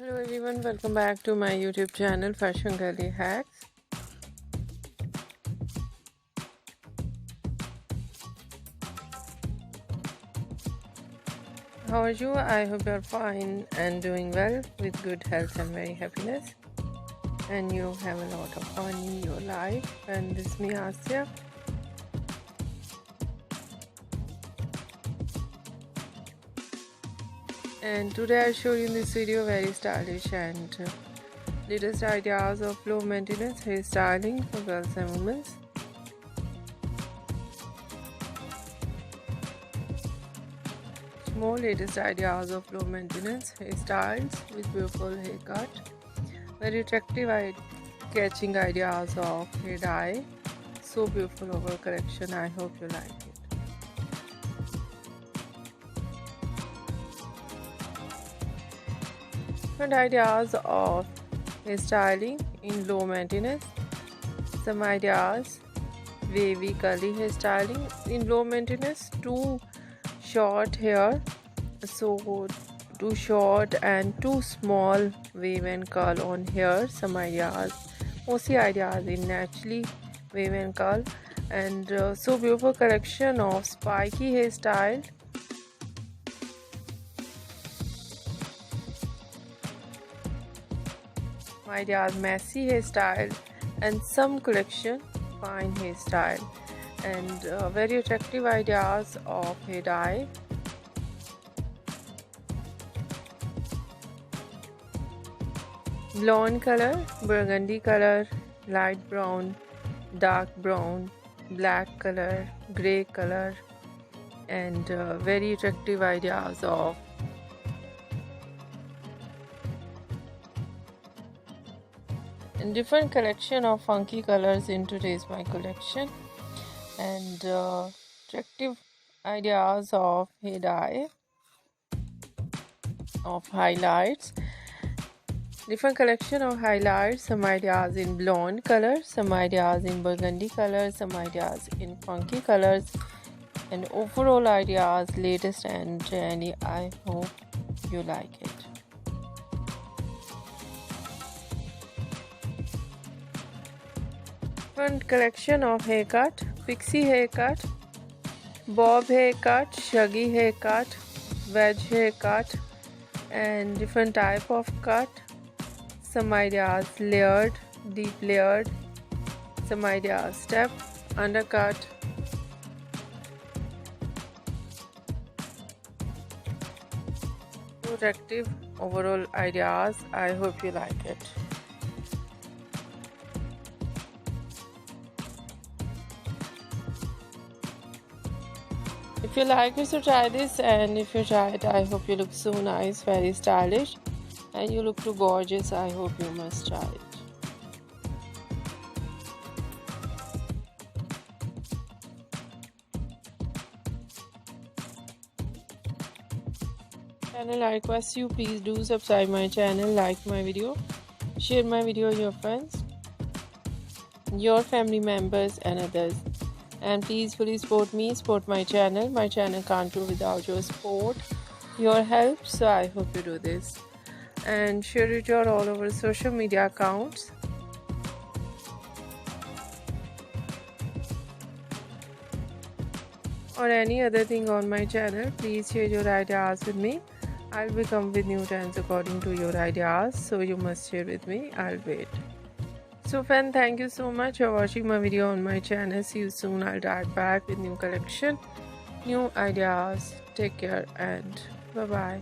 Hello everyone, welcome back to my YouTube channel Fashion Girly Hacks. How are you? I hope you're fine and doing well with good health and very happiness. And you have a lot of fun in your life. And this is me Asya. And today I show you in this video very stylish and latest ideas of low maintenance hairstyling for girls and women. More latest ideas of low maintenance hairstyles with beautiful haircut. Very attractive catching ideas of hair dye. So beautiful over collection. I hope you like it. Different ideas of hairstyling in low maintenance. Some ideas wavy curly hairstyling in low maintenance. Too short hair, so too short and too small wave and curl on hair. Some ideas, mostly ideas in naturally wave and curl, and so beautiful collection of spiky hairstyle. Ideas messy hairstyle and some collection fine hairstyle and very attractive ideas of hair dye. Blonde color, burgundy color, light brown, dark brown, black color, grey color, and very attractive ideas of and different collection of funky colors in today's my collection, and attractive ideas of hair dye, of highlights, different collection of highlights, some ideas in blonde color, some ideas in burgundy color, some ideas in funky colors, and overall ideas latest and trendy. I hope you like it. Different collection of haircut, pixie haircut, bob haircut, shaggy haircut, wedge haircut, and different type of cut. Some ideas layered, deep layered, some ideas step, undercut. Attractive overall ideas. I hope you like it. If you like it, so try this, and if you try it, I hope you look so nice, very stylish, and you look too gorgeous. I hope you must try it. Channel, I request you please do subscribe my channel, like my video, share my video with your friends, your family members and others. And please fully support me, support my channel. My channel can't do without your support, your help. So I hope you do this. And share it all over social media accounts. Or any other thing on my channel. Please share your ideas with me. I'll come with new trends according to your ideas. So you must share with me. I'll wait. So friend, thank you so much for watching my video on my channel. See you soon. I'll dive back with new collection, new ideas. Take care and bye bye.